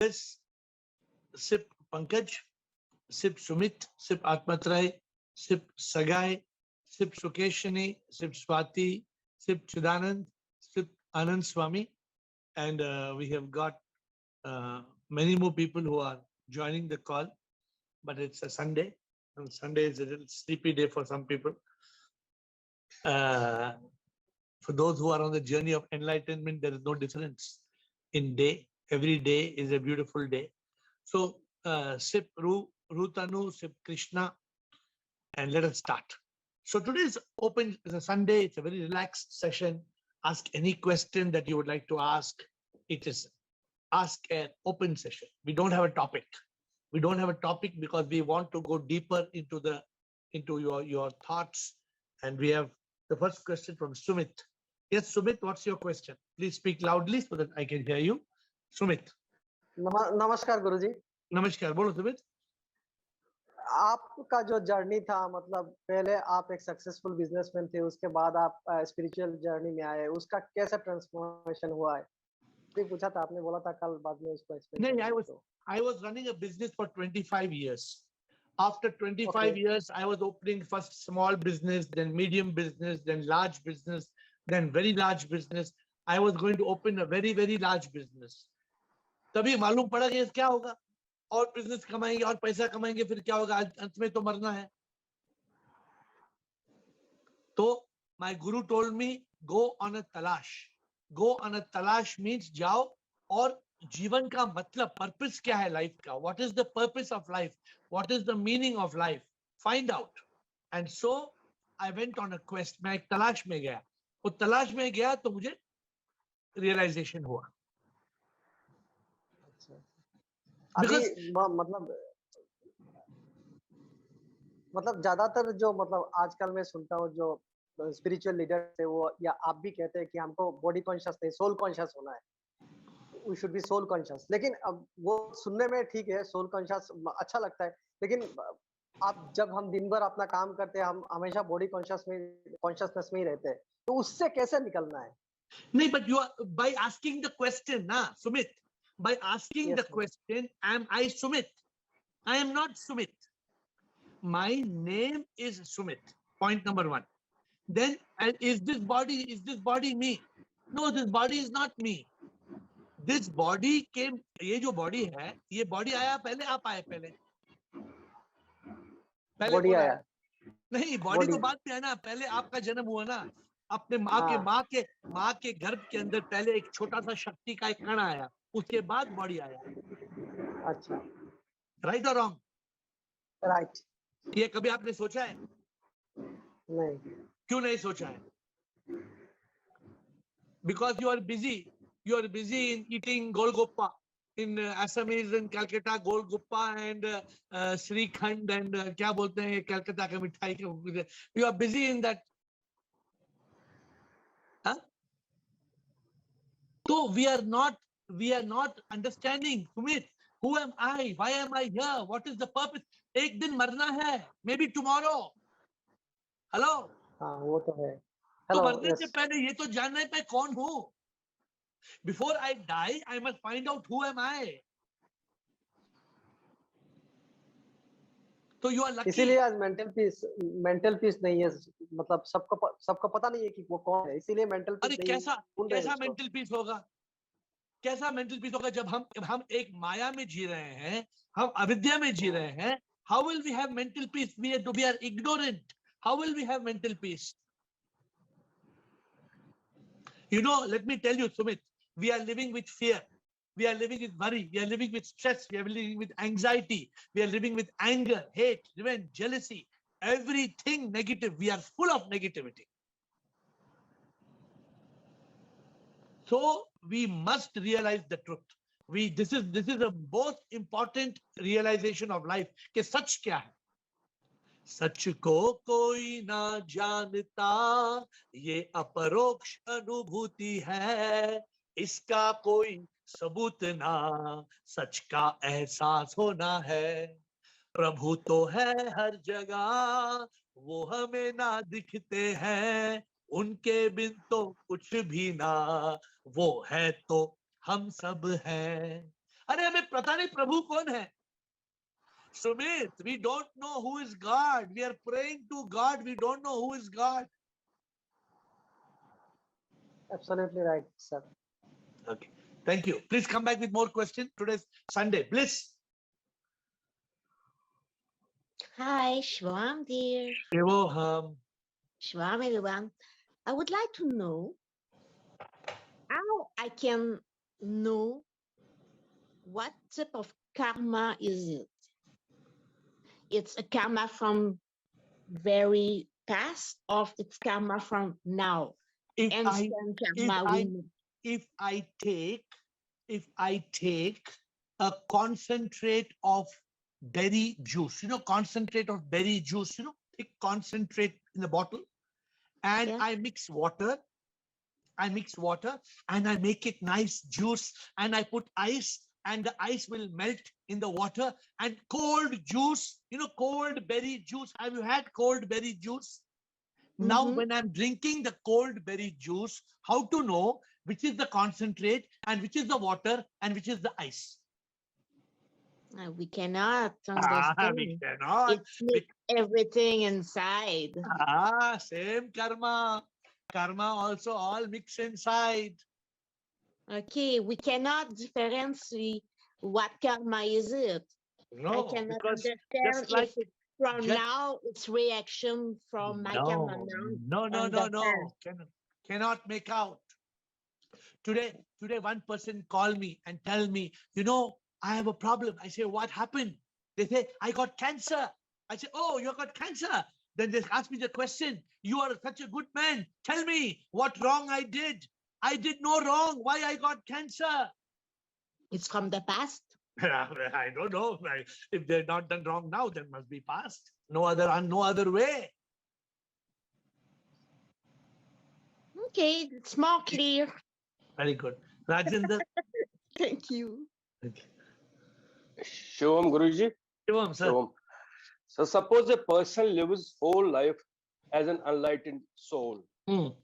This Sip Pankaj, Sip Sumit, Sip Atmatray, Sip Sagai, Sip Sukeshini, Sip Swati, Sip Chidanand, Sip Anand Swami, and we have got many more people who are joining the call, but it's a Sunday, and Sunday is a little sleepy day for some people. For those who are on the journey of enlightenment, there is no difference in day. Every day is a beautiful day. So Sip Rutanu, Sip Krishna, and let us start. So today is open, it's a Sunday, it's a very relaxed session. Ask any question that you would like to ask. It is ask an open session. We don't have a topic. We don't have a topic because we want to go deeper into your thoughts. And we have the first question from Sumit. Yes, Sumit, what's your question? Please speak loudly so that I can hear you. Sumit. नमस्कार गुरुजी। नमस्कार, बोलो सुमित। आपका जो journey था, मतलब पहले आप एक सक्सेसफुल बिजनेसमैन थे, उसके बाद आप स्पिरिचुअल जर्नी में आए, उसका कैसा ट्रांसफॉर्मेशन हुआ है? भी पूछा था आपने, बोला था कल बाद में उसको एक्सप्लेन। नहीं, I was running a business for 25 years. After 25 years, I was opening first small business, then medium business, then large business, then very large business. I was going to open a very, very large business. तभी मालूम पड़ा कि क्या होगा, और business कमाएंगे और पैसा कमाएंगे, फिर क्या होगा, अंत में तो मरना है। तो my guru told me, go on a talash. Go on a talash means जाओ और जीवन का मतलब, पर्पस क्या है लाइफ का, what is the purpose of life, what is the meaning of life, find out. And so I went on a quest. मैं एक तलाश में गया, वो तलाश में गया तो मुझे रियलाइजेशन हुआ। अभी मतलब ज्यादातर जो मतलब आजकल मैं सुनता हूँ जो स्पिरिचुअल लीडर है वो, या आप भी कहते हैं कि हमको बॉडी कॉन्शियस नहीं, सोल कॉन्शियस होना है, we should be soul conscious. लेकिन अब वो सुनने में ठीक है, सोल कॉन्शियस अच्छा लगता है, लेकिन आप जब हम दिन भर अपना काम करते हैं, हम हमेशा बॉडी कॉन्शियसनेस में ही रहते हैं, तो उससे कैसे निकलना है? नहीं, but you are by asking the question, na Sumit. By asking the question, am I Sumit? I am not Sumit. My name is Sumit. Point number one. Then, and is this body me? No, this body is not me. This body came, ये जो body है, ये body आया पहले, आप आए पहले? Body आया नहीं, बॉडी तो बाद में है ना, पहले आपका जन्म हुआ ना, अपने माँ के गर्भ के अंदर पहले एक छोटा सा शक्ति का एक कण आया, उसके बाद बॉडी आया। अच्छा, राइट और रॉन्ग? राइट। ये कभी आपने सोचा है? नहीं। क्यों नहीं सोचा है? Because you are busy in eating golgappa in Assamese in Calcutta, golgappa and Srikhand and क्या बोलते हैं कलकत्ता का मिठाई के, you are busy in that. Huh? So we are not understanding, Sumit, who am I? Why am I here? What is the purpose? एक दिन मरना है, maybe tomorrow. Hello? हाँ, वो तो है। तो मरने से पहले ये तो जानना है मैं कौन हूँ। Before I die, I must find out who am I. तो you are lucky. इसीलिए आज मेंटल पीस नहीं है, मतलब सबको पता नहीं है कि वो कौन है, इसीलिए मेंटल पीस नहीं है। कैसा मेंटल पीस होगा? कैसा मेंटल पीस होगा जब हम एक माया में जी रहे हैं, हम अविद्या में जी रहे हैं? How will we have mental peace? We are ignorant. How will we have mental peace? You know, let me tell you, Sumit, we are living with fear. We are living with worry. We are living with stress. We are living with anxiety. We are living with anger, hate, revenge, jealousy, everything negative. We are full of negativity. So we must realize the truth. This is the most important realization of life. कि सच क्या है? सच को कोई ना जानता, ये अपरोक्ष अनुभूति है, इसका कोई सबूत ना, सच का एहसास होना है। प्रभु तो है हर जगह, वो हमें ना दिखते हैं, उनके बिन तो कुछ भी ना, वो है तो हम सब हैं। अरे हमें पता नहीं प्रभु कौन है. Sumit, we don't know who is God. We are praying to God. We don't know who is God. Absolutely right, sir. Okay. Thank you. Please come back with more questions. Today's Sunday. Bliss. Hi, Shwam dear. Evoham. Shwam everyone. I would like to know how I can know what type of karma is it? It's a karma from very past or it's karma from now? If Instant if karma. I if I take a concentrate of berry juice, concentrate of berry juice, thick concentrate in the bottle, and Yeah. I mix water and I make it nice juice and I put ice and the ice will melt in the water and cold juice, cold berry juice. Have you had cold berry juice? Now, Mhm. when I'm drinking the cold berry juice, how to know which is the concentrate and which is the water and which is the ice? We cannot We understand. cannot. It's with everything inside. Same karma. Karma also all mix inside. Okay, we cannot differentiate what karma is it. I No, cannot because understand just like if it's from just, now, it's reaction from my karma now. no, on the past. cannot make out. Today, one person call me and tell me, I have a problem. I say, what happened? They say, I got cancer. I say, oh, you got cancer. Then they ask me the question, you are such a good man. Tell me what wrong I did. I did no wrong. Why I got cancer? It's from the past. I don't know. If they're not done wrong now, then must be past. No other way. Okay, it's more clear. Very good. Rajendra. Thank you. Shivam Guruji. Shivam, sir. Shivam. So suppose a person lives whole life as an enlightened soul in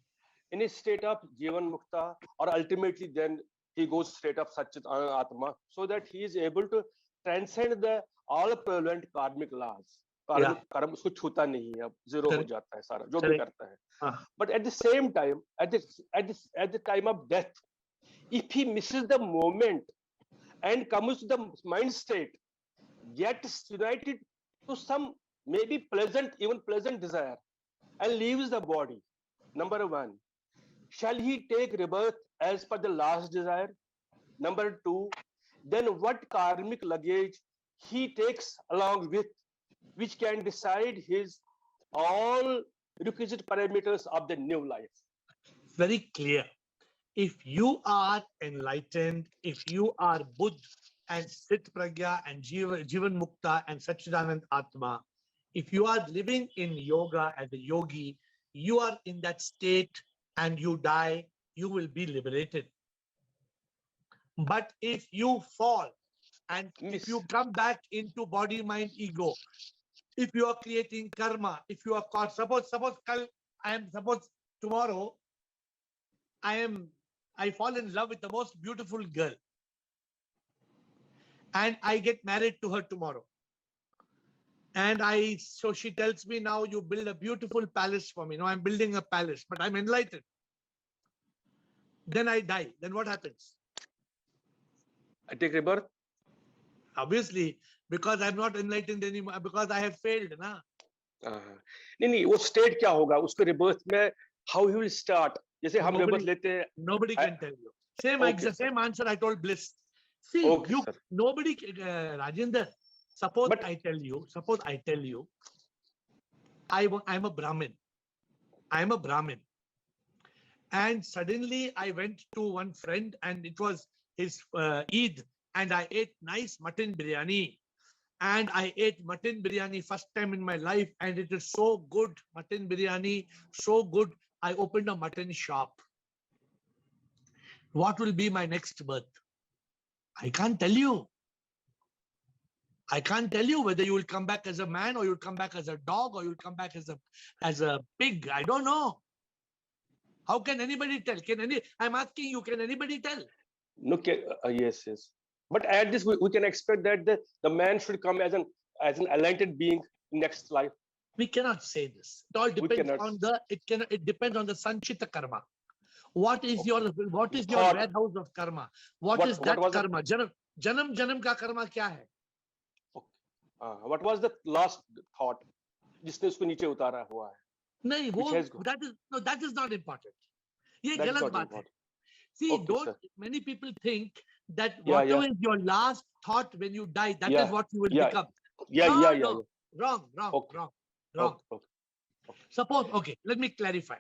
a state of Jivan Mukta, or ultimately then he goes straight of Satchit Atma, so that he is able to transcend the all prevalent karmic laws. कर्म उसको छूता नहीं है, अब zero हो जाता है सारा जो भी करता है. But at the same time, at the time of death, if he misses the moment and comes to the mind state, gets united to some maybe pleasant, even pleasant desire, and leaves the body, number one, shall he take rebirth as per the last desire? Number two, then what karmic luggage he takes along with, which can decide his all requisite parameters of the new life? Very clear. If you are enlightened, if you are Buddha and Sit Pragya and Jivan Mukta and Satchidanand Atma, if you are living in yoga as a yogi, you are in that state and you die, you will be liberated. But if you fall and if you come back into body, mind, ego, if you are creating karma, if you are caught, suppose tomorrow, I fall in love with the most beautiful girl and I get married to her tomorrow. And so she tells me, now you build a beautiful palace for me. Now I'm building a palace, but I'm enlightened. Then I die. Then what happens? I take rebirth? Obviously, because I'm not enlightened anymore, because I have failed. Na? नहीं वो state क्या होगा उसके rebirth में, how he will start? जैसे हम rebirth लेते हैं. Nobody can tell you. Same answer I told Bliss. See, nobody, Rajendra, suppose I tell you, I'm a Brahmin. And suddenly I went to one friend and it was his Eid and I ate nice mutton biryani. And I ate mutton biryani first time in my life and it is so good, mutton biryani, so good. I opened a mutton shop. What will be my next birth? I can't tell you. I can't tell you whether you will come back as a man or you'll come back as a dog or you'll come back as a pig. I don't know. How can anybody tell? I'm asking you, can anybody tell? No, yes. But at this, we can expect that the man should come as an enlightened being in next life. We cannot say this. It all depends on the. It depends on the sanchita karma. What is your Thought. warehouse of karma? What is that karma? Janam ka karma kya hai? What was the last thought? जिसने उसको नीचे उतारा हुआ है? नहीं, वो that is not important. ये That is गलत not बात है. important. See, Okay, don't sir. many people think that Yeah, whatever yeah. is your last thought when you die, that is Yeah, what you will yeah. become. Yeah, No, yeah, yeah, no. yeah. Wrong. Okay. Wrong. Okay. Suppose, okay, let me clarify.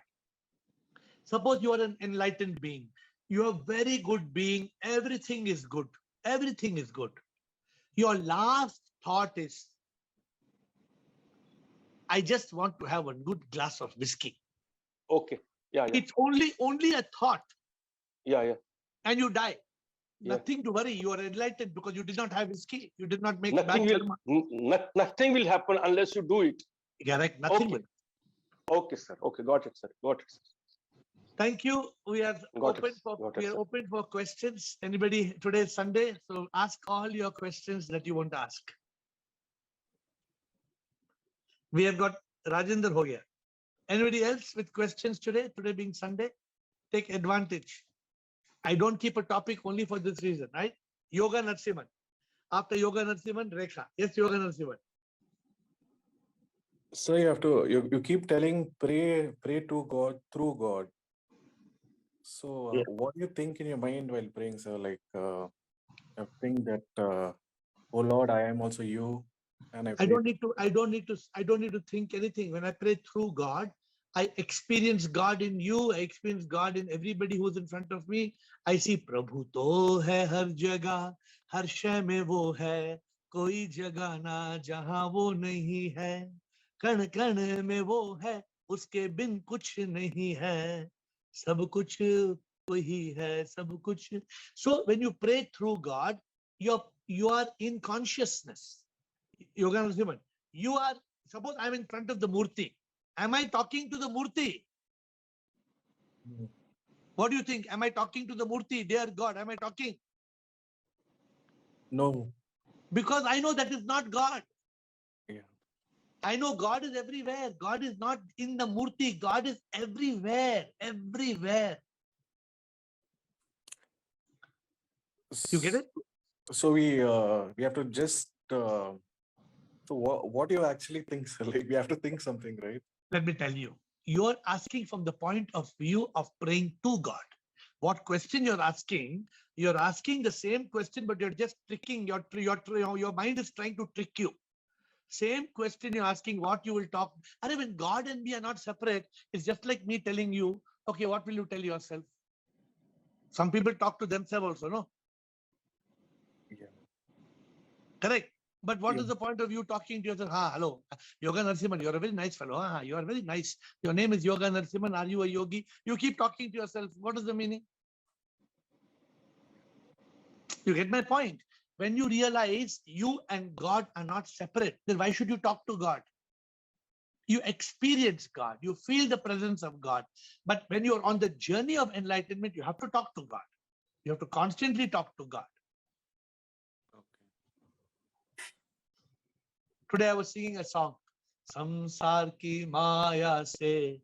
Suppose you are an enlightened being. You are a very good being. Everything is good. Everything is good. Your last thought is, I just want to have a good glass of whiskey. Okay. Yeah, yeah. It's only a thought. Yeah, yeah. And you die. Yeah. Nothing to worry. You are enlightened because you did not have whiskey. You did not make Nothing bad will karma. nothing will happen unless you do it. Correct. Nothing Okay. will. Okay, sir. Okay, got it, sir. Got it, sir. Thank you. We are Got open it, sir. open for questions. Anybody? Today is Sunday, so ask all your questions that you want to ask. We have got Rajendra ho gaya. Anybody else with questions today? Today being Sunday, take advantage. I don't keep a topic only for this reason, right? Yoga Narasimhan. After Yoga Narasimhan, Rekha. Yes, Yoga Narasimhan. So you have to, you keep telling pray to God through God. So Yeah. what do you think in your mind while praying, sir? Like, I think that, oh Lord, I am also you. And I don't need to think anything. When I pray through God, I experience God in you. I experience God in everybody who's in front of me. I see Prabhu to hai har jagah, har shay mein wo hai, koi jagah na jahan wo nahi hai, kan kan mein wo hai, uske bin kuch nahi hai, sab kuch wahi hai, sab kuch. So when you pray through God, you are in consciousness. Yoga Narasimhan, you are, suppose I'm in front of the Murti. Am I talking to the Murti? What do you think? Am I talking to the Murti? Dear God, am I talking? No. Because I know that is not God. Yeah. I know God is everywhere. God is not in the Murti. God is everywhere. Everywhere. You get it? So we have to just, so what do you actually think, sir? Like, we have to think something, right? Let me tell you. You're asking from the point of view of praying to God. What question you're asking the same question, but you're just tricking, your mind is trying to trick you. Same question you're asking, what you will talk. And when God and me are not separate, it's just like me telling you, okay, what will you tell yourself? Some people talk to themselves also, no? Yeah. Correct. But what is the point of you talking to yourself? Hello, Yoga Narasimhan, you're a very nice fellow. You are very nice. Your name is Yoga Narasimhan. Are you a yogi? You keep talking to yourself. What is the meaning? You get my point? When you realize you and God are not separate, then why should you talk to God? You experience God. You feel the presence of God. But when you're on the journey of enlightenment, you have to talk to God. You have to constantly talk to God. Today I was singing a song. Samsar ki maya se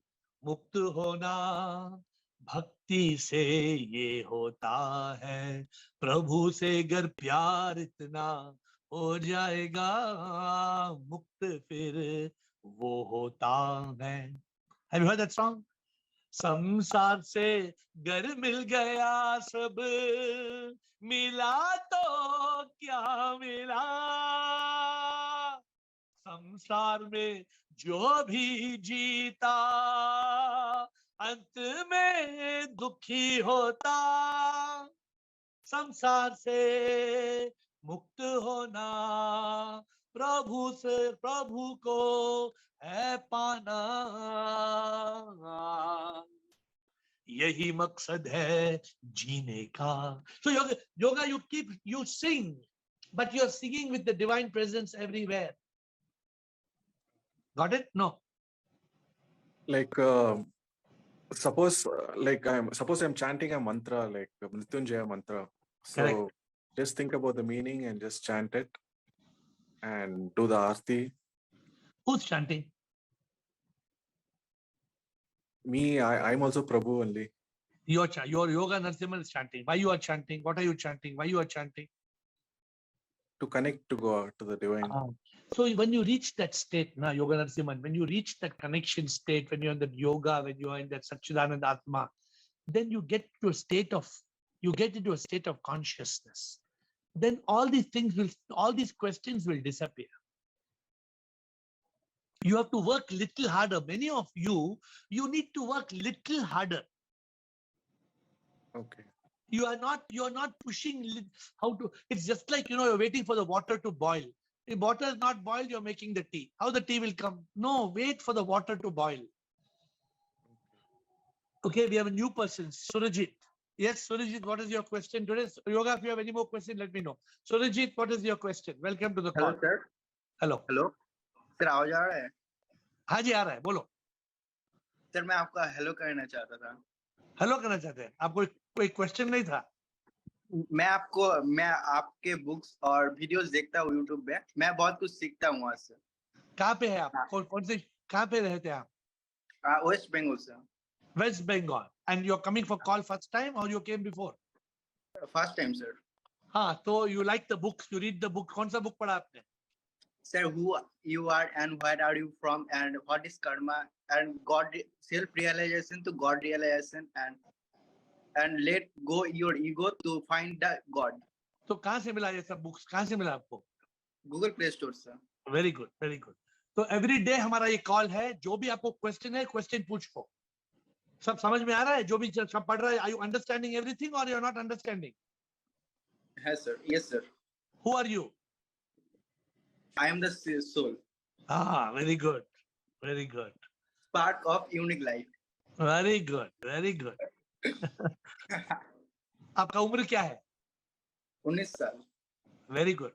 mukt hona, bhakti se ye hota hai, prabhu se gar pyar itna ho jayega, mukt fir wo hota hai. Have you heard that song? संसार से घर मिल गया सब, मिला तो क्या मिला, संसार में जो भी जीता अंत में दुखी होता, संसार से मुक्त होना प्रभु को है पाना, यही मकसद है जीने का. So yoga you sing, but you're singing with the divine presence everywhere. Got it? No. Like, suppose I'm chanting a mantra, like Mrityunjaya mantra. So Correct. just think about the meaning and just chant it and do the arti. Who's chanting? Me, I'm also Prabhu only. Your Yoga Narasimhan is chanting. Why you are chanting? What are you chanting? Why you are chanting? To connect to God, to the divine. So when you reach that state, na Yoga Narasimhan, when you reach that connection state, when you're in that yoga, when you are in that Satchidananda Atma, then you get into a state of consciousness. Then all these questions will disappear. You have to work little harder. Many of you need to work little harder. Okay. You are not pushing how to. It's just like, you're waiting for the water to boil. If water is not boiled, you're making the tea. How the tea will come? No, wait for the water to boil. Okay, we have a new person, Surajit. Yes, Surajit, what is your question today? Yoga, if you have any more questions, let me know. Surajit, what is your question? Welcome to the call. Hello sir. Hello. Hello sir, आवाज आ रहा है? हाँ जी, आ रहा है, बोलो. Sir मैं आपका hello कहना चाहता था. हेलो करना चाहते हैं? आपको कोई क्वेश्चन नहीं था? मैं आपके बुक्स और वीडियोस देखता हूँ यूट्यूब पे. मैं बहुत कुछ सीखता हूँ वहाँ से. कहाँ पे है आप? कौन से, कहाँ पे रहते हैं आप? वेस्ट बंगाल से. West Bengal. And you're coming for call first time or you came before? First time sir. हाँ, तो you like the books, you read the book. कौन सा book पढ़ा आपने? Sir, who you are and where are you from and what is karma and God, self-realization to God realization and let go your ego to find the God. तो कहाँ से मिला ये सब बुक्स? कहाँ से मिला आपको? गूगल प्ले स्टोर से. Very good, very good. तो एवरी डे हमारा ये कॉल है. जो भी आपको क्वेश्चन है, क्वेश्चन पूछो. सब समझ में आ रहा है? जो भी सब पढ़ रहा है, आर यू अंडरस्टैंडिंग एवरीथिंग और यू आर नॉट अंडरस्टैंडिंग? है sir. Yes sir. Who are you? I am the soul. Very good, very good. Spark of unique life. Very good, very good. आपका उम्र क्या है? 19 साल. Very good.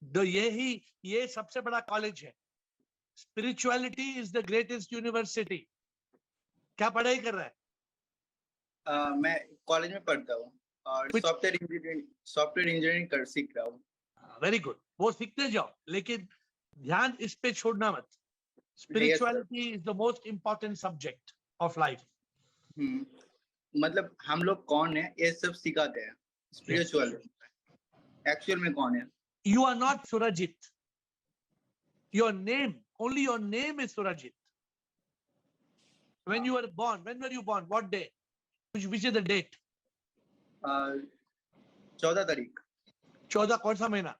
तो ये सबसे बड़ा कॉलेज है. Spirituality is the greatest university. क्या पढ़ाई कर रहा है? मैं कॉलेज में पढ़ता हूँ और सॉफ्टवेयर इंजीनियरिंग सीख रहा हूँ. Very good. वो सीखते जाओ, लेकिन ध्यान इस पे छोड़ना मत. Spirituality is the most important subject of life. मतलब हम लोग कौन है ये सब सिखाते हैं. स्पिरिचुअल एक्चुअल में कौन है? You are not Surajit. Your name, only your name is Surajit. When you were born, when were you born? What day? Which is the date? 14 तारीख. 14 कौन सा महीना?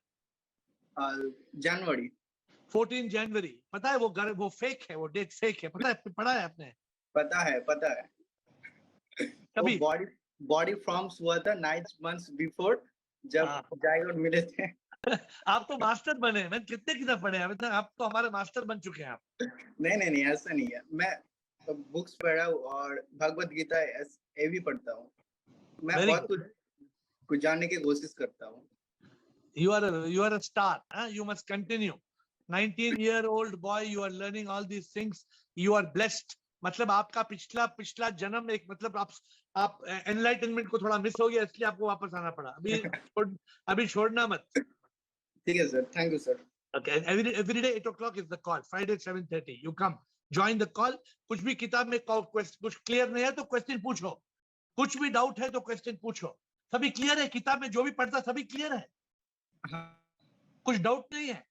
जनवरी. 14 जनवरी. पता है वो फेक है, वो डेट फेक है. पता है, पढ़ा है आपने? पता है. कभी बॉडी फॉर्म्स हुआ था 9 months बिफोर जब जायगोट मिले थे. आप तो मास्टर बने हैं. कितने किताब पढ़े हैं? आप तो हमारे मास्टर बन चुके हैं आप. नहीं ऐसा नहीं है. मैं बुक्स पढ़ा हूँ और भगवत गीता ये भी पढ़ता हूँ. मैं बहुत कुछ जानने की कोशिश करता हूँ. You are a star. You must continue. 19-year-old boy, you are learning all these things. You are blessed. मतलब आपका पिछला जन्म एक, मतलब आप एनलाइटनमेंट को थोड़ा मिस हो गया, इसलिए आपको वापस आना पड़ा. अभी छोड़ना मत. ठीक है sir. Thank you sir. Okay. Every day 8 o'clock is the call. Friday 7:30. You come. Join the call. कुछ भी किताब में कुछ क्लियर नहीं है तो क्वेश्चन पूछो. कुछ भी डाउट है तो क्वेश्चन पूछो. सभी क्लियर है? किताब में जो भी पढ़ता सभी क्लियर है? कुछ डाउट नहीं है?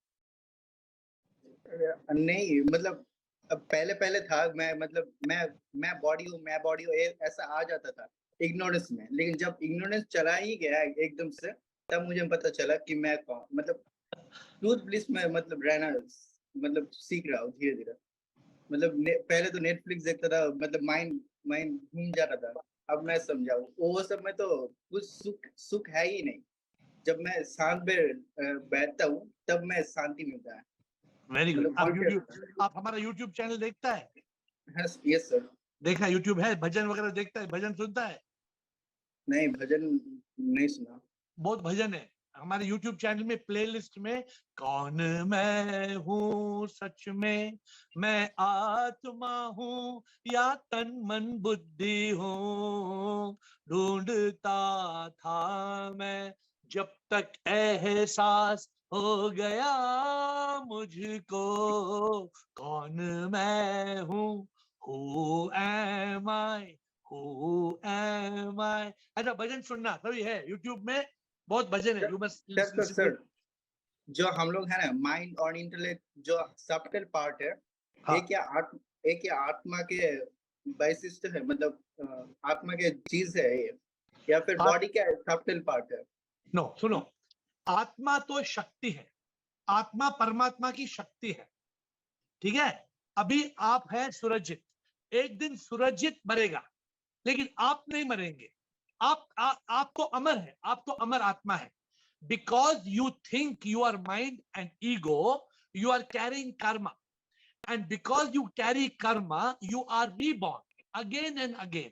नहीं, मतलब पहले था. मैं बॉडी हूँ ऐसा आ जाता था इग्नोरेंस में. लेकिन जब इग्नोरेंस चला ही गया एकदम से, तब मुझे पता चला कि मैं कौन, मतलब ट्रूथ ब्लिस में रहना सीख रहा हूँ धीरे धीरे. पहले तो नेटफ्लिक्स देखता था, माइंड घूम जाता था. अब मैं समझा वो सब में तो कुछ सुख है ही नहीं. जब मैं शांत में बैठता हूँ तब मैं शांति मिलता है. Very good. आप हमारा यूट्यूब चैनल देखता है? Yes sir. देखा, यूट्यूब है. भजन वगैरह देखता है? भजन सुनता है? नहीं, भजन नहीं सुना. बहुत भजन है. हमारे YouTube चैनल में प्लेलिस्ट में कौन मैं हूँ सच में, मैं आत्मा हूँ या तन मन बुद्धि हूँ, ढूंढता था मैं जब तक एहसास हो गया मुझको, कौन मैं हूँ, who am I, who am I। अच्छा भजन सुनना सभी है YouTube में, बहुत भजन है, you must listen to sir it। जो हम लोग है ना माइंड और इंटेलेक्ट जो सबटल पार्ट है, हाँ। एक या आत्मा के वैशिष्ट्य है, मतलब आत्मा के चीज है ये, या फिर बॉडी का सबटल पार्ट है? नो सुनो, आत्मा तो शक्ति है, आत्मा परमात्मा की शक्ति है, ठीक है। अभी आप है सुरजित, एक दिन सुरजित मरेगा, लेकिन आप नहीं मरेंगे। आप तो अमर है, आप तो अमर आत्मा है। Because you think you are mind and ego, you are carrying karma, and because you carry karma, you are reborn again and again.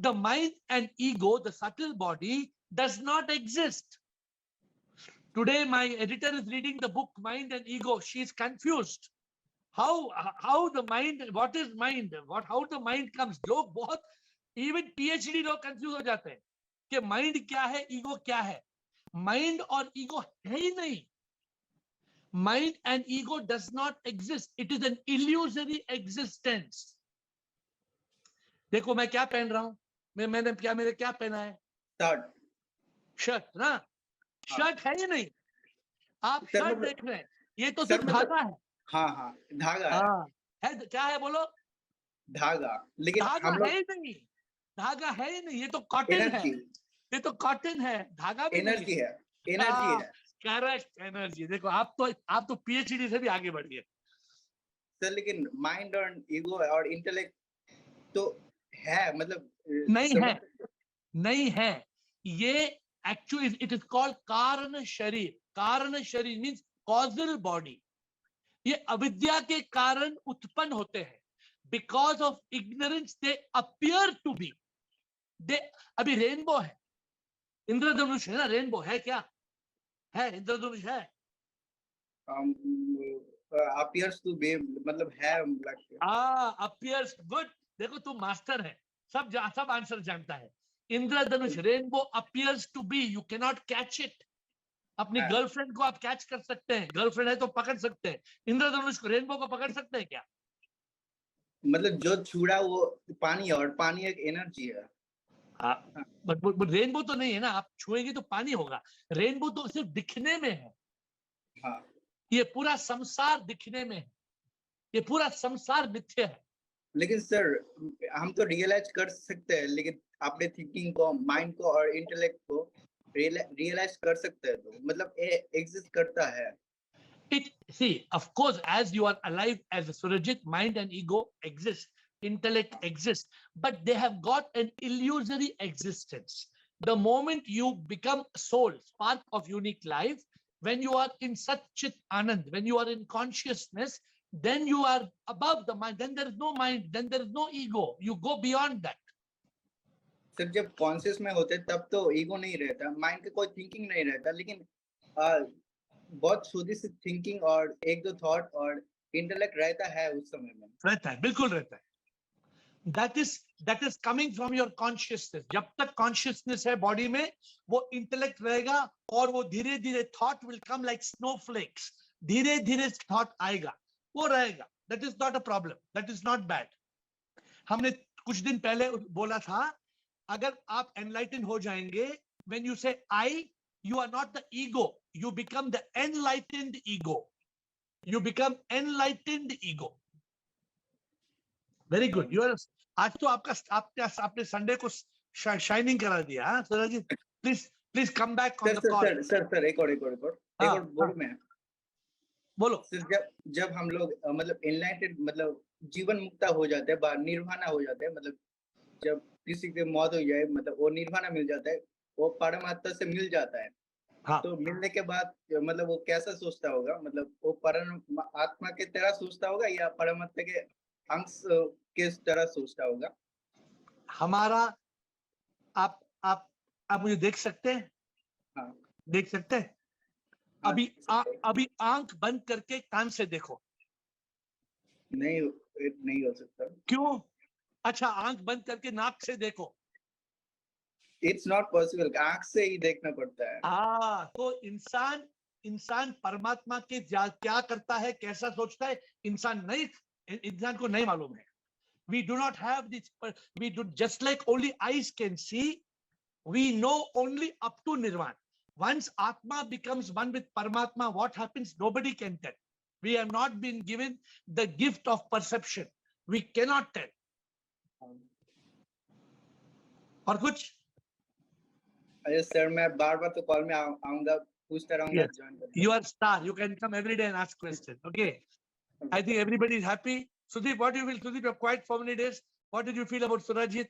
The mind and ego, the subtle body, does not exist. Today my editor is reading the book Mind and Ego. She is confused. How the mind, what is mind, how the mind comes। लोग बहुत, even PhD लोग confuse हो जाते हैं कि mind क्या है, ego क्या है। माइंड और ईगो है ही नहीं। Mind and ego does not exist, it is an illusory existence. देखो मैं क्या पहन रहा हूं, मैंने क्या, मेरे क्या पहना है, शर्ट ना, शर्ट है ही नहीं। आप शर्ट देख रहे हैं, ये तो सिर्फ धागा है। हाँ धागा है क्या है बोलो, धागा, लेकिन धागा हम लोग है ही नहीं, धागा है ही नहीं, ये तो कॉटन है, ये तो कॉटन है, धागा भी एनर्जी नहीं है, एनर्जी है। Correct, energy. देखो आप तो PhD से भी आगे बढ़ गए सर, लेकिन माइंड और ईगो और इंटेलेक्ट तो है, मतलब नहीं है ये एक्चुअली इट इज कॉल्ड कारण शरीर। कारण शरीर मींस कॉजल बॉडी। ये अविद्या के कारण उत्पन्न होते हैं। Because of ignorance they appear to be. They, अभी रेनबो है, इंद्रधनुष है ना, रेनबो है क्या, है इंद्रधनुष है, अपीयर्स टू बी मतलब है, अपीयर्स, गुड। देखो तुम मास्टर है, सब आंसर जानता है। इंद्रधनुष, rainbow appears to be, you can not catch it. अपनी गर्लफ्रेंड को आप कैच कर सकते हैं, गर्लफ्रेंड है तो पकड़ सकते हैं, इंद्रधनुष को, रेनबो को पकड़ सकते हैं क्या? मतलब जो छुड़ा वो पानी है, और पानी एक एनर्जी है। बट रेनबो तो नहीं है ना, आप छुएंगे तो पानी होगा। रेनबो तो सिर्फ दिखने में है। हाँ। ये पूरा संसार दिखने में है, ये पूरा संसार मिथ्या है। लेकिन सर हम तो रियलाइज कर सकते हैं, लेकिन अपने थिंकिंग को, माइंड को और इंटेलेक्ट को रियलाइज कर सकते हैं, तो मतलब एग्जिस्ट करता है। See, of course, as you are alive as a Surajit, mind and ego exist, intellect exists, but they have got an illusory existence. The moment you become soul, spark of unique life, when you are in such Chit Anand, when you are in consciousness, then you are above the mind, then there is no mind, then there is no ego, you go beyond that. Sir जब conscious में होते तब तो ego नहीं रहता, mind का कोई thinking नहीं रहता, लेकिन बहुत छोटी सी थिंकिंग और एक दो थॉट और इंटेलेक्ट रहता है उस समय में। रहता है, बिल्कुल रहता है। that is coming from your consciousness। जब तक consciousness है बॉडी में, वो इंटेलेक्ट रहेगा, और वो धीरे धीरे thought will come like snowflakes, धीरे धीरे thought आएगा, वो रहेगा। that is not a problem, that is not bad। हमने कुछ दिन पहले बोला था, अगर आप enlightened हो जाएंगे, when you say I, you are not the ego, you become the enlightened ego, you become enlightened ego। Very good, you are. आज तो आपने संडे को शाइनिंग करा दिया। हाँ Surjeet, please come back on the call. Sir एक और बोलूं मैं? बोलो। सर जब हम लोग मतलब एनलाइटेड, मतलब जीवन मुक्ता हो जाते हैं, निर्वाणा हो जाते हैं, मतलब जब किसी की मौत हो जाए, मतलब वो निर्वाणा मिल जाता है, वो परमात्मा से मिल जाता है। हाँ। तो मिलने के बाद मतलब वो कैसा सोचता होगा, मतलब वो परम आत्मा की तरह सोचता होगा या परमात्मा के अंश किस तरह सोचता होगा? हमारा आप मुझे देख सकते हैं। हाँ। देख सकते हैं? अभी आंख बंद करके कान से देखो। नहीं हो सकता। क्यों? अच्छा, आंख बंद करके नाक से देखो। इट्स नॉट पॉसिबल, आंख से ही देखना पड़ता है। तो इंसान परमात्मा के क्या करता है, कैसा सोचता है, इंसान को नहीं मालूम है। We do not have this. We do just like only eyes can see. We know only up to nirvana. Once Atma becomes one with Paramatma, what happens? Nobody can tell. We have not been given the gift of perception. We cannot tell. और कुछ? अरे sir, मैं बार-बार तो call में आऊंगा, पूछता रहूंगा। Yes. You are star. You can come every day and ask questions. Okay. I think everybody is happy. Sudeep, what do you feel? Sudeep, you're quiet for many days. What did you feel about Surajit?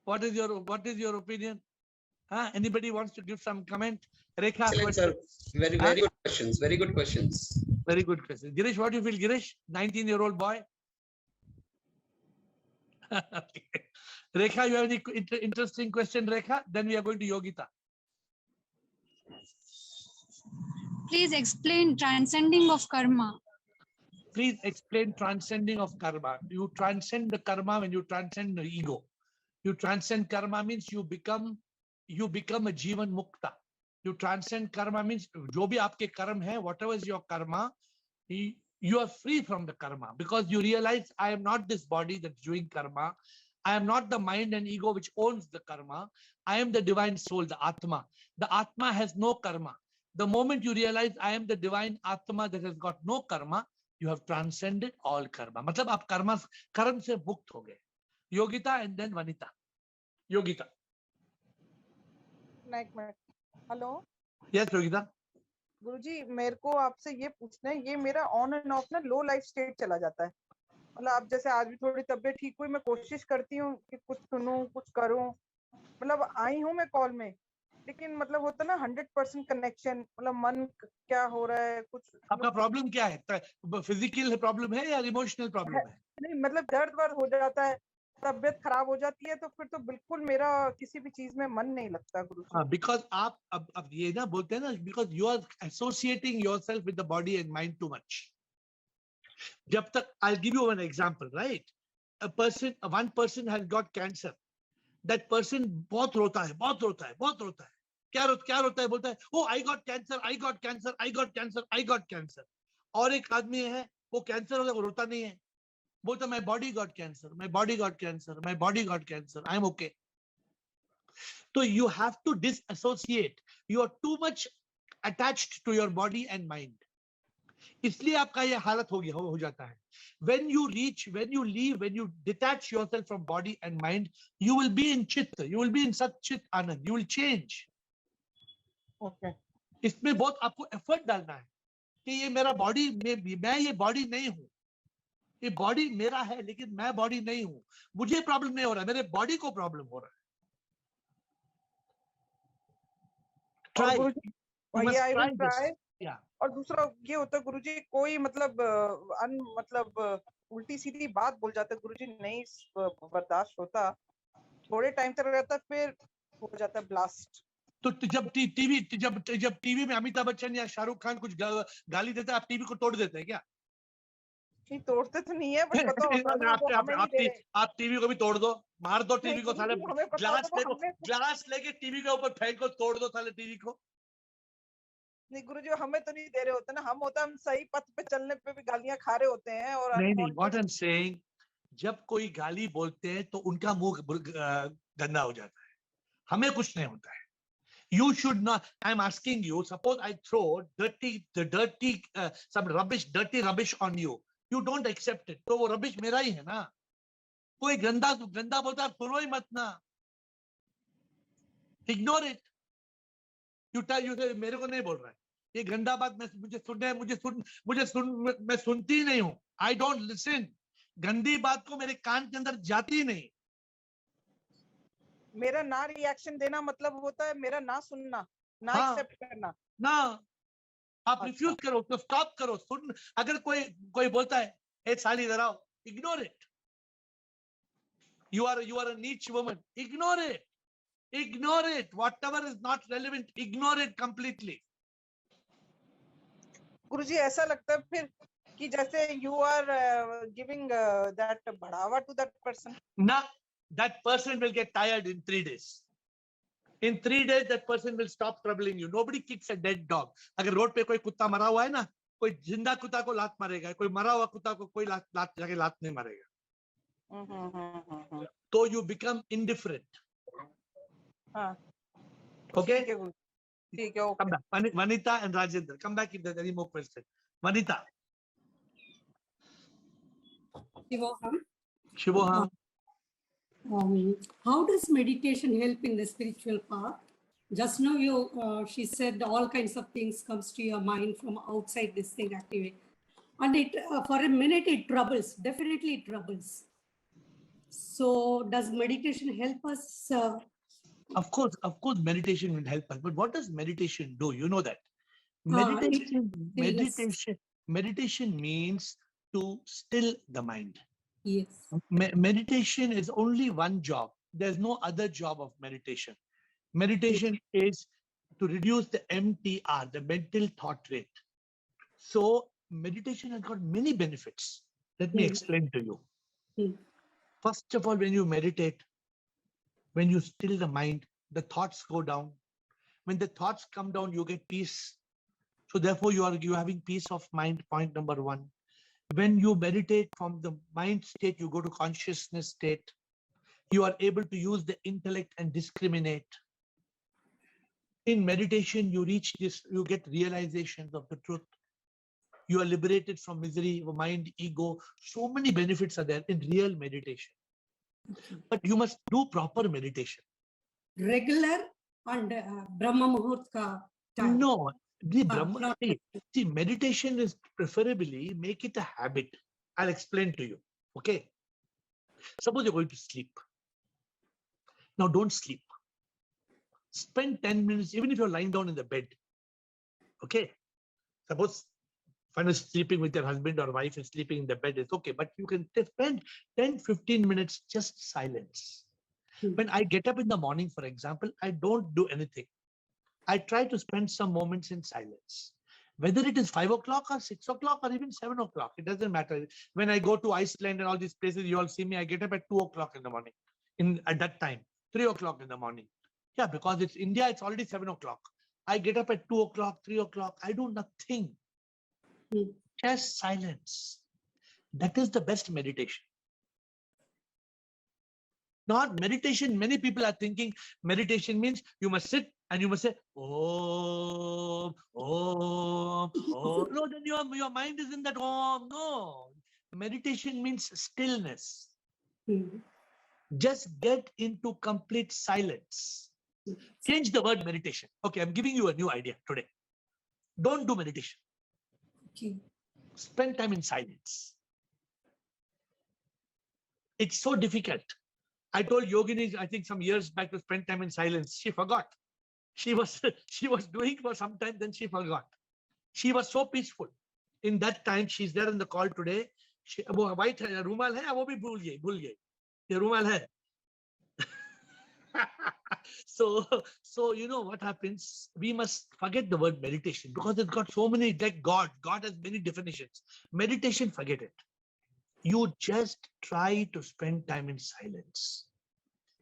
What is your opinion? Anybody wants to give some comment? Rekha, excellent, sir. Very good questions. Very good questions. Very good question. Girish, what do you feel? Girish, 19-year-old boy. Okay. Rekha, you have any interesting question, Rekha? Then we are going to Yogita. Please explain transcending of karma. Please explain transcending of karma. You transcend the karma when you transcend the ego. You transcend karma means you become a jivan mukta. You transcend karma means jo bhi aapke karma hai, whatever is your karma, you are free from the karma because you realize I am not this body that's doing karma. I am not the mind and ego which owns the karma. I am the divine soul, the Atma. The Atma has no karma. The moment you realize I am the divine Atma that has got no karma, you have transcended all karma. मतलब आप कर्म से मुक्त हो गए. Yogita and then Vanita. Yogita. Hello. Yes, Yogita. गुरुजी, मेरे को आपसे ये पूछना है, ये मेरा ऑन एंड ऑफ ना लो लाइफ स्टेट चला जाता है. मतलब अब जैसे आज भी थोड़ी तबीयत ठीक हुई, मैं कोशिश करती हूँ कि कुछ सुनूं, कुछ करूं. मतलब आई हूँ मैं कॉल में, लेकिन मतलब होता ना 100% कनेक्शन. मतलब मन क्या हो रहा है, कुछ आपका प्रॉब्लम क्या है? फिजिकल प्रॉब्लम है या इमोशनल प्रॉब्लम है? नहीं, मतलब दर्द हो जाता है, तबियत खराब हो जाती है, तो फिर तो बिल्कुल मेरा किसी भी चीज में मन नहीं लगता गुरुजी. बिकॉज आप अब ये ना बोलते हैं ना, because you are associating yourself with the body and mind too much. जब तक I give you one example, right? One person has got cancer. That person बहुत रोता है. क्या रोता है? बोलता है, ओ आई गॉट कैंसर. और एक आदमी है, वो कैंसर होता है, वो रोता नहीं है, बोलता my body got cancer, I am okay. So you have to disassociate. You are too much attached to your body and mind. इसलिए आपका ये हालत हो जाता है. When you leave, when you detach yourself from body and mind, you will be in Chitta. You will be in Sat Chit Anand. You will change. Okay. इसमें बहुत आपको एफर्ट डालना है कि ये मेरा बॉडी में, मैं ये बॉडी नहीं हूँ. ये बॉडी मेरा है, लेकिन मैं बॉडी नहीं हूँ. मुझे प्रॉब्लम नहीं हो रहा, मेरे बॉडी को प्रॉब्लम हो रहा है. Try. Yeah. और दूसरा ये होता है गुरुजी, कोई मतलब उल्टी सीधी बात बोल जाता है गुरुजी, नहीं बर्दाश्त होता, थोड़े टाइम तक रहता है, फिर हो जाता है ब्लास्ट. तो जब टीवी में अमिताभ बच्चन या शाहरुख खान कुछ गाली देते हैं, आप टीवी को तोड़ देते हैं क्या? नहीं, तोड़ते तो नहीं है, बट आप टीवी को भी तोड़ दो, मार दो टीवी को, साले ग्लास लेके टीवी के ऊपर फेंक को, तोड़ दो साले टीवी को. नहीं गुरुजी, हमें तो नहीं दे रहे होते ना, हम सही पथ पे चलने पे भी गालियां खा रहे होते हैं. और नहीं, व्हाट आई एम सेइंग, जब कोई गाली बोलते हैं तो उनका मुंह गंदा हो जाता है, हमें कुछ नहीं होता है. You should not. I'm asking you. Suppose I throw some dirty rubbish on you. You don't accept it. तो वो rubbish मेरा ही है ना. कोई गंदा बोलता है, सुनो ही मत ना. Ignore it. You say मेरे को नहीं बोल रहा है. ये गंदा बात मैं सुनती ही नहीं हूँ. I don't listen. गंदी बात को मेरे कान के अंदर जाती ही नहीं. मेरा ना रिएक्शन देना मतलब होता है मेरा ना सुनना, ना एक्सेप्ट करना. ना आप रिफ्यूज करो, तो स्टॉप करो. सुन, अगर कोई बोलता है, ए साली इधर आओ, ignore it. You are a नीच woman, ignore it. Ignore it. Whatever is not relevant, ignore it completely. Guruji ऐसा लगता है फिर कि जैसे you are giving that बढ़ावा to that person. Now, that person will get tired in 3 days. In 3 days, that person will stop troubling you. Nobody kicks a dead dog. अगर road पे कोई कुत्ता मरा हुआ है ना, कोई जिंदा कुत्ता को लात मारेगा, कोई मरा हुआ कुत्ता को कोई लात जाके लात नहीं मारेगा. So you become indifferent. Okay? Come back. Vanita and Rajendra, come back if there's any more questions. Vanita. Shivoham. How does meditation help in the spiritual path? Just now she said all kinds of things comes to your mind from outside this thing activate. And it for a minute it troubles, definitely it troubles. So does meditation help us? Of course, meditation will help us. But what does meditation do? You know that. Meditation means to still the mind. Yes. Meditation is only one job. There's no other job of meditation. Meditation is to reduce the MTR, the mental thought rate. So meditation has got many benefits. Let me explain to you. First of all, when you meditate, when you still the mind, the thoughts go down. When the thoughts come down, you get peace. So therefore, you are having peace of mind, point number one. When you meditate from the mind state, you go to consciousness state. You are able to use the intellect and discriminate. In meditation, you reach this, you get realizations of the truth. You are liberated from misery, mind, ego. So many benefits are there in real meditation. But you must do proper meditation. Regular and Brahma Muhurt time. No, see, meditation is preferably make it a habit. I'll explain to you. Okay. Suppose you're going to sleep. Now don't sleep. Spend 10 minutes, even if you're lying down in the bed. Okay. Suppose when you're sleeping with your husband or wife is sleeping in the bed, it's okay. But you can spend 10-15 minutes just silence. When I get up in the morning, for example, I don't do anything. I try to spend some moments in silence. Whether it is 5 o'clock or 6 o'clock or even 7 o'clock, it doesn't matter. When I go to Iceland and all these places, you all see me, I get up at 2 o'clock in the morning. At that time, 3 o'clock in the morning. Yeah, because it's India, it's already 7 o'clock. I get up at 2 o'clock, 3 o'clock. I do nothing. Just silence. That is the best meditation. Not meditation. Many people are thinking meditation means you must sit and you must say, Om, Om, Om. No, then your mind is in that Om. No. Meditation means stillness. Just get into complete silence. Change the word meditation. Okay, I'm giving you a new idea today. Don't do meditation. Okay. Spend time in silence. It's so difficult. I told Yogini, I think some years back, to spend time in silence. She forgot. She was doing for some time, then she forgot. She was so peaceful. In that time, she's there in the call today. वो white रुमाल है, वो भी भूल गई. ये रुमाल है. So you know what happens? We must forget the word meditation because it's got so many, like God. God has many definitions. Meditation, forget it. You just try to spend time in silence.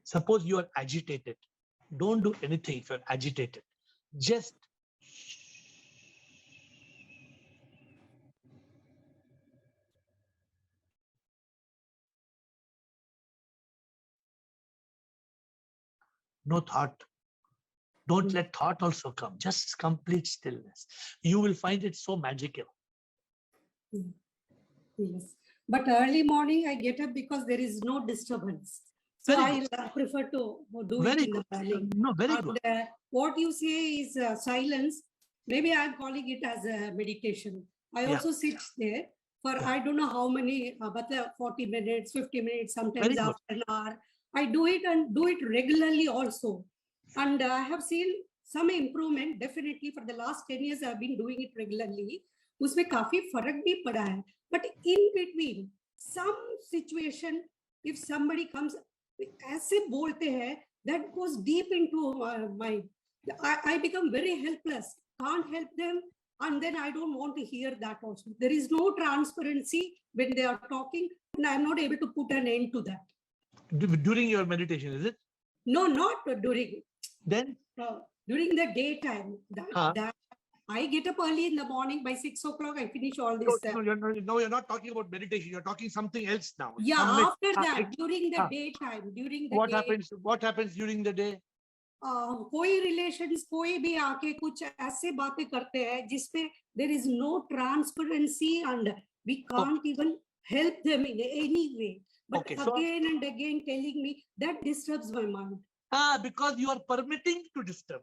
Suppose you are agitated. Don't do anything if you're agitated. Just no thought. Don't let thought also come. Just complete stillness. You will find it so magical. Yes. But early morning, I get up because there is no disturbance. So I prefer to do it in the morning. No, very good. What you say is silence. Maybe I'm calling it as a meditation. I also sit there for I don't know how many, but 40 minutes, 50 minutes, sometimes after an hour. I do it and do it regularly also. And I have seen some improvement, definitely for the last 10 years, I've been doing it regularly. उसमें काफी फर्क भी पड़ा है. But in between, some situation, if somebody comes, ऐसे बोलते हैं that goes deep into my. I become very helpless. Can't help them, and then I don't want to hear that also. There is no transparency when they are talking, and I'm not able to put an end to that. During your meditation, is it? No, not during. Then? During the daytime. That I get up early in the morning. By 6 o'clock, I finish all this. No, you're not talking about meditation. You're talking something else now. Yeah, after that, during the daytime, during the what day. happens? What happens during the day? कोई relations कोई भी आके कुछ ऐसे बातें करते हैं जिसपे there is no transparency and we can't even help them in any way. But again and again telling me that disturbs my mind. Because you are permitting to disturb.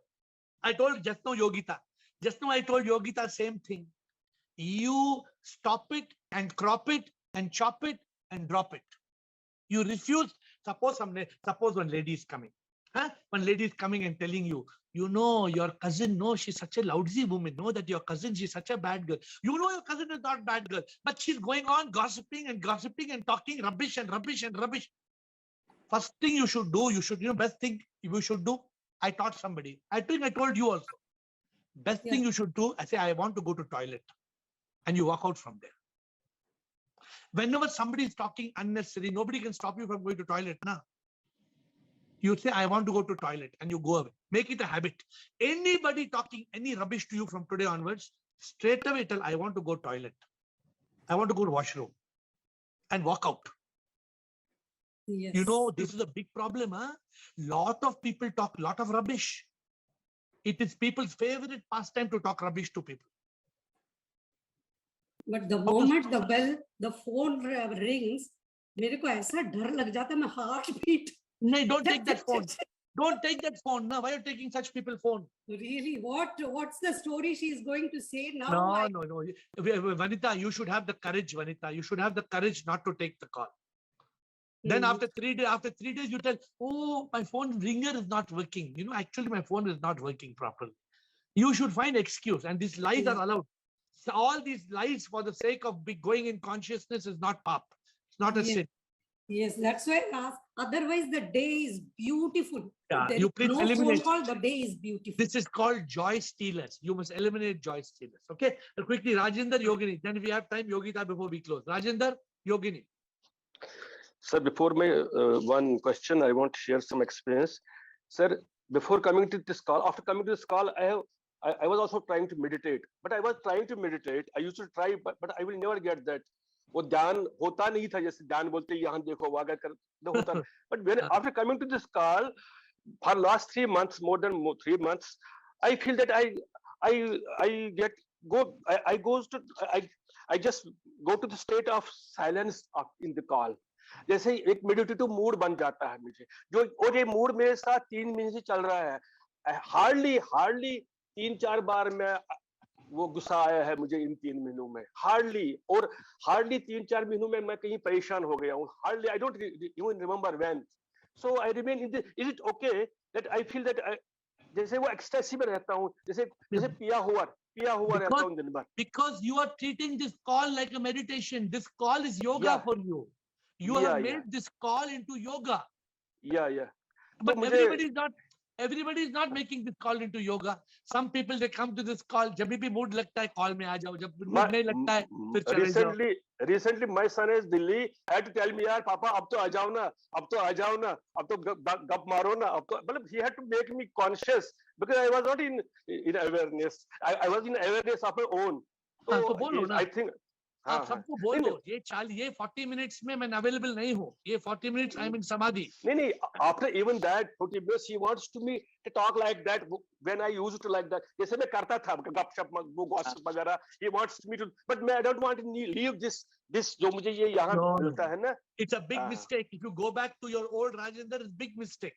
I told just now Yogita. Just now I told Yogita same thing. You stop it and crop it and chop it and drop it. You refuse. Suppose one lady is coming. One lady is coming and telling you, you know, your cousin, no, she's such a lousy woman. Know that your cousin, she's such a bad girl. You know your cousin is not bad girl, but she's going on gossiping and talking rubbish and rubbish and rubbish. First thing you should do, best thing you should do. I taught somebody. I think I told you also. Best thing you should do, I say, I want to go to toilet. And you walk out from there. Whenever somebody is talking unnecessary, nobody can stop you from going to toilet. You say, I want to go to toilet, and you go away. Make it a habit. Anybody talking any rubbish to you from today onwards, straight away tell, I want to go toilet. I want to go to washroom. And walk out. Yes. You know, this is a big problem. Lot of people talk lot of rubbish. It is people's favorite pastime to talk rubbish to people. But the moment the phone rings, मेरे को ऐसा डर लग जाता है मैं heart beat. No, don't take that phone. Don't take that phone. No, why are you taking such people's phone? Really? What's the story she is going to say now? No. Vanita, you should have the courage, Vanita. You should have the courage not to take the call. Then after 3 days, you tell, oh, my phone ringer is not working. You know, actually my phone is not working properly. You should find excuse, and these lies are allowed. So all these lies for the sake of going in consciousness is not pop. It's not a sin. Yes, that's why I asked. Otherwise, the day is beautiful. Yeah, There you is please no eliminate. phone call, the day is beautiful. This is called joy stealers. You must eliminate joy stealers. Okay. Quickly, Rajinder, Yogini. Then if we have time, Yogita, before we close. Rajinder, Yogini. Sir, before my one question, I want to share some experience. Sir, before coming to this call, after coming to this call, I was also trying to meditate. But I was trying to meditate. I used to try, but I will never get that. वो ध्यान होता नहीं था जैसे ध्यान बोलते यहाँ देखो वागा कर होता. But when after coming to this call, for last 3 months, more than 3 months, I feel that I just go to the state of silence in the call. जैसे एक मेडिटेटिव मूड बन जाता है मुझे, जो और ये मूड मेरे साथ 3 महीने से चल रहा है. हार्डली 3-4 बार मैं वो गुस्सा आया है मुझे इन 3 महीनों में. हार्डली 3-4 महीनों में मैं कहीं परेशान हो गया हूँ. Hardly I don't even remember when. So I remain in this. Is it okay that I feel that जैसे वो एक्सटेसी में रहता हूँ, जैसे पिया हुआ रहता हूँ दिन भर. Because you are treating this call like a meditation. This call is yoga for you. You have made this call into yoga. Yeah. But everybody is not making this call into yoga. Some people, they come to this call. जब भी mood लगता है call में आ जाओ. जब mood नहीं लगता है फिर चले जाओ. Recently, my son is Delhi had to tell me, यार पापा अब तो आ जाओ ना, अब तो गप मारो ना, मतलब he had to make me conscious because I was not in awareness. I was in awareness of my own. So I think. आप सबको बोलो ये 40 minutes में मैं available नहीं हूँ. ये 40 minutes I'm in samadhi. नहीं. After even that 40 minutes, he wants me to talk like that when I used to like that. जैसे मैं करता था गपशप वो gossip वगैरह. He wants me to, but I don't want to leave this जो मुझे ये यहाँ मिलता है ना. It's a big mistake. If you go back to your old Rajinder, it's a big mistake.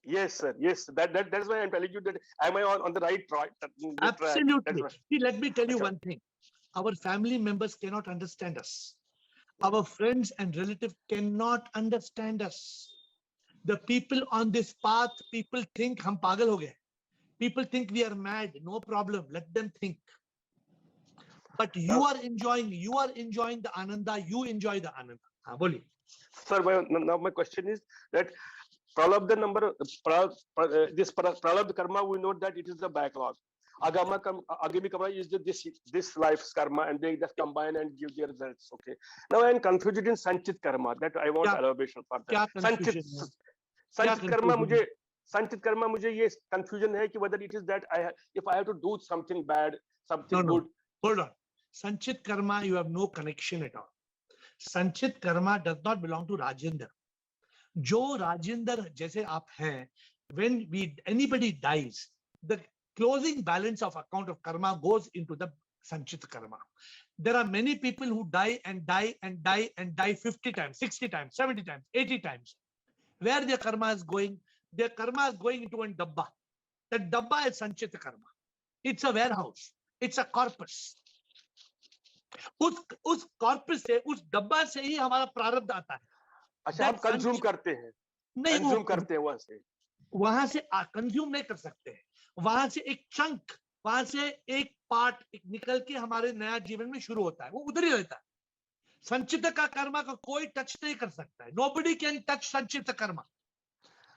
Yes, sir. Yes, that's why I'm telling you that am I on the right track? Absolutely. See, let me tell you one thing. Our family members cannot understand us. Our friends and relatives cannot understand us. The people on this path, people think hum pagal ho gaye. People think we are mad. No problem. Let them think. But you are enjoying the ananda. You enjoy the ananda. Boli. Sir, now my question is that Pralabdha number, this Pralabdha karma, we know that it is the backlog. Agami karma is this life's karma, and they just combine and give their results. Okay. Now I am confused in Sanchit karma. That I want elaboration for that. Sanchit karma, मुझे ये confusion है कि whether it is that if I have to do something bad, something good. Hold on. Sanchit karma, you have no connection at all. Sanchit karma does not belong to Rajendra. Jo Rajendra जैसे आप हैं, when anybody dies, the closing balance of account of karma goes into the Sanchit karma. There are many people who die and die and die and die 50 times, 60 times, 70 times, 80 times. Where their karma is going? Their karma is going into one dabba. That dabba is Sanchit karma. It's a warehouse. It's a corpus. उस corpus से, उस डब्बा से ही हमारा प्रारब्ध आता है. अच्छा, हम कंज्यूम करते हैं. नहीं, कंज्यूम करते हैं वहां से कंज्यूम नहीं कर सकते हैं. वहां से एक चंक, वहां से एक पार्ट निकल के हमारे नया जीवन में शुरू होता है. वो उधर ही रहता है. संचित का कर्मा का कोई टच नहीं कर सकता है. Nobody can touch संचित Karma.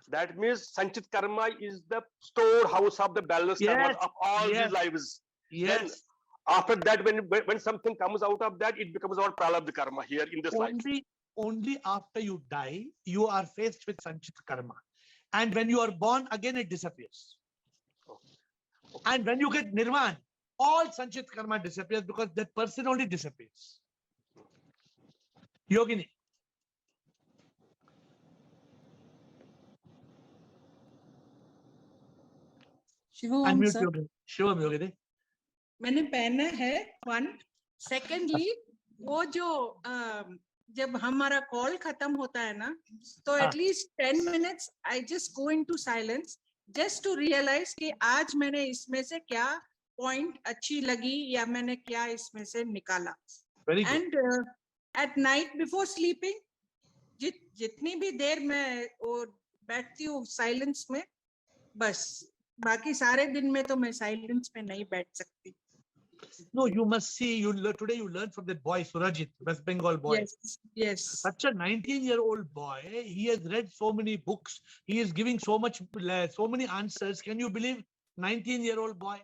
That means Sanchit karma is the storehouse of the balance karma of all these lives. Yes. Then after that, when something comes out of that, it becomes our pralabdha karma here in this life. Only after you die, you are faced with Sanchit karma. And when you are born, again it disappears. Okay. And when you get nirvan, all Sanchit karma disappears because that person only disappears. Yogini. Shivam sir, Shivam Yogini. मैंने पहना है 1. Secondly, वो जो जब हमारा call खत्म होता है ना, तो at least 10 minutes I just go into silence just to realise कि आज मैंने इसमें से क्या पॉइंट अच्छी लगी या मैंने क्या इसमें से निकाला. And at night before sleeping, जितनी भी देर मैं वो बैठती हूँ साइलेंस में, बस बाकी सारे दिन में तो मैं साइलेंस में नहीं बैठ सकती. No, you must see. Today you learned from that boy Surajit, West Bengal boy. Yes. Such a 19-year-old boy. He has read so many books. He is giving so many answers. Can you believe 19-year-old boy?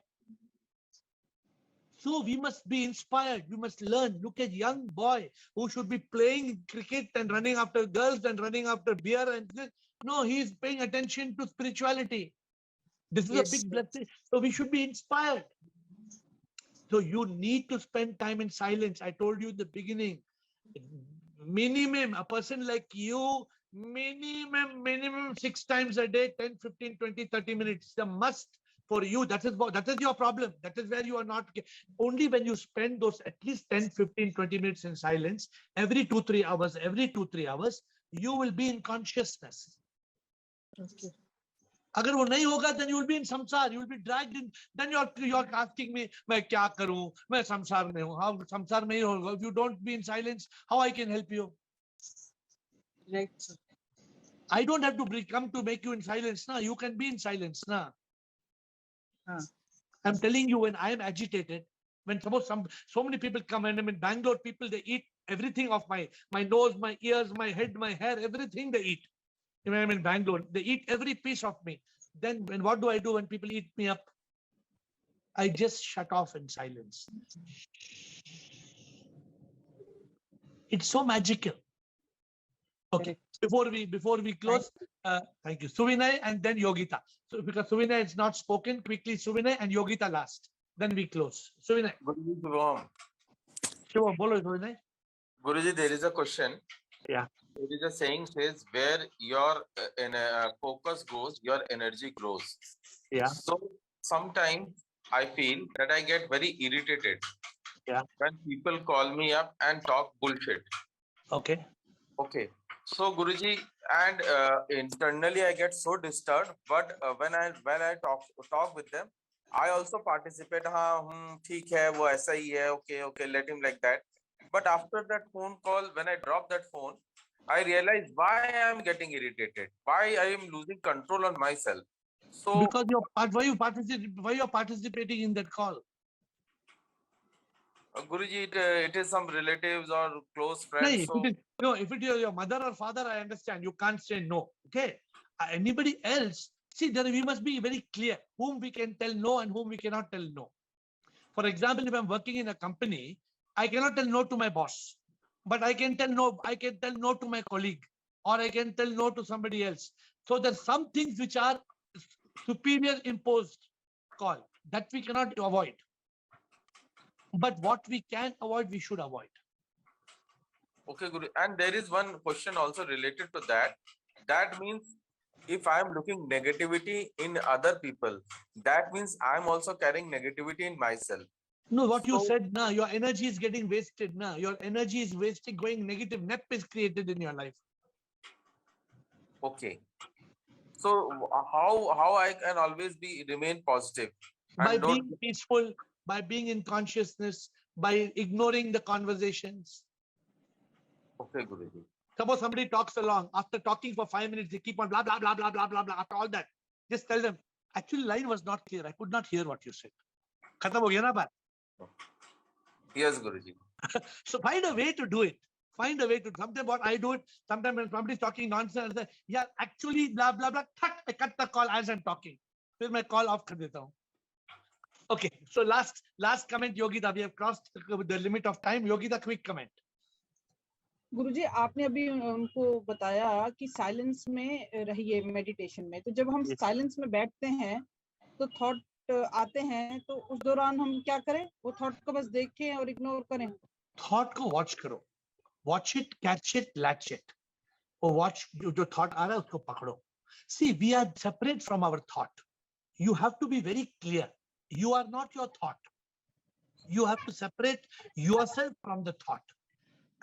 So we must be inspired. We must learn. Look at young boy who should be playing cricket and running after girls and running after beer and this. No, he is paying attention to spirituality. This is a big blessing. So we should be inspired. So you need to spend time in silence. I told you in the beginning, minimum, a person like you, minimum 6 times a day, 10, 15, 20, 30 minutes, the must for you. That is your problem. That is where you are not. Only when you spend those at least 10, 15, 20 minutes in silence, every 2-3 hours, you will be in consciousness. Okay. अगर वो नहीं होगा, then you will be in samsar, you will be dragged in. Then you are asking me, मैं क्या करूं? मैं संसार में हूँ. How संसार में ही होगा? If you don't be in silence, how I can help you? Right. I don't have to come to make you in silence. Na, you can be in silence. Na. I'm telling you, when I am agitated, when suppose so many people come, and I'm in Bangalore, people, they eat everything of my nose, my ears, my head, my hair, everything they eat. When I'm in Bangalore, they eat every piece of me. Then what do I do when people eat me up? I just shut off in silence. It's so magical. Okay. Before we close, thank you. Suvinay and then Yogita. So because Suvinay is not spoken, quickly Suvinay and Yogita last. Then we close. Suvinay. Shivam, bolo Suvinay. Guruji, there is a question. Yeah. There is a saying says, where your focus goes, your energy grows. Yeah. So sometimes I feel that I get very irritated. Yeah. When people call me up and talk bullshit. Okay. Okay. So Guruji, and internally I get so disturbed. But when I talk with them, I also participate. ठीक है, वो ऐसा ही है. Okay, let him like that. But after that phone call, when I drop that phone, I realize why I am getting irritated, why I am losing control on myself. So because why you are participating in that call? Guruji, it is some relatives or close friends. No, if it is your mother or father, I understand. You can't say no. Okay. Anybody else, see, there we must be very clear whom we can tell no and whom we cannot tell no. For example, if I'm working in a company, I cannot tell no to my boss, but I can tell no. I can tell no to my colleague, or I can tell no to somebody else. So there's some things which are superior imposed call that we cannot avoid. But what we can avoid, we should avoid. Okay, Guru. And there is one question also related to that. That means if I'm looking negativity in other people, that means I'm also carrying negativity in myself. No, what you said, now your energy is getting wasted. Now your energy is wasted, going negative. NEP is created in your life. Okay. So how I can always remain positive? By being peaceful, by being in consciousness, by ignoring the conversations. Okay, Guruji. Suppose somebody talks along, after talking for 5 minutes, they keep on blah, blah, blah, blah, blah, blah, blah. After all that, just tell them, actually line was not clear. I could not hear what you said. Khatam ho gaya na baat? Yes, Guruji. So find a way to do it. Find a way to, sometimes what I do it, sometimes when somebody is talking nonsense, I say, yeah, actually blah, blah, blah, I cut the call as I'm talking. Then my call off kar deta hu. Okay, so last comment, Yogita, we have crossed the limit of time. Yogita, quick comment. गुरुजी आपने अभी उनको बताया कि silence में रहिए meditation में, तो जब हम साइलेंस में बैठते हैं तो थॉट आते हैं, तो उस दौरान हम क्या करें? वो थॉट को बस देखें और इग्नोर करें? थॉट को वॉच करो, watch it, catch it, latch it. और वॉच जो थॉट आ रहा है उसको पकड़ो. See, we are separate from our thought. You have to be very clear. You are not your thought. You have to separate yourself from the thought.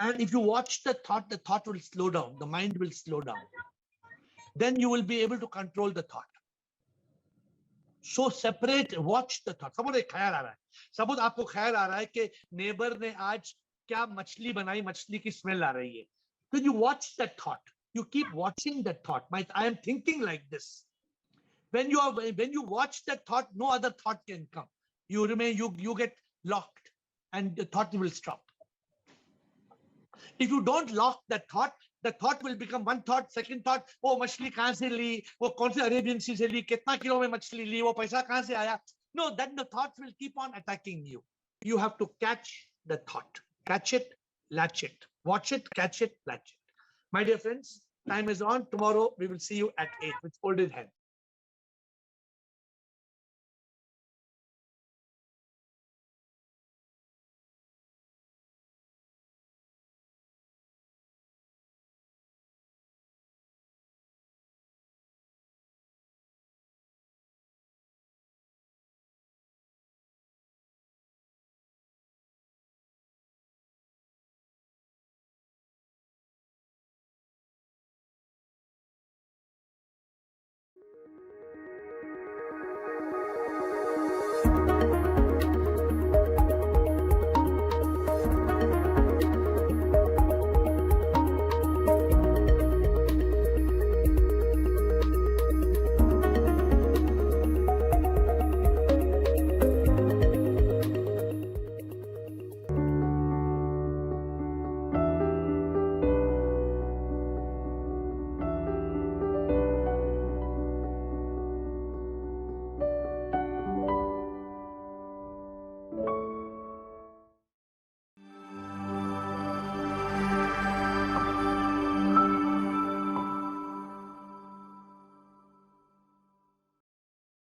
And if you watch the thought will slow down. The mind will slow down. Then you will be able to control the thought. So separate, watch the thought. Suppose एक ख्याल आ रहा है. Suppose आपको ख्याल आ रहा है कि neighbor ने आज क्या मछली बनाई, मछली की smell आ रही है. Then you watch that thought. You keep watching that thought. I am thinking like this. When you watch that thought, no other thought can come. You remain, you get locked, and the thought will stop. If you don't lock that thought, the thought will become one thought, second thought. Oh, मछली कहाँ से ली? वो कौन से Arabian सी से ली? कितना kilo में मछली ली? वो पैसा कहाँ से आया? No, then the thoughts will keep on attacking you. You have to catch the thought. Catch it, latch it. Watch it, catch it, latch it. My dear friends, time is on. Tomorrow we will see you at 8 with folded hands.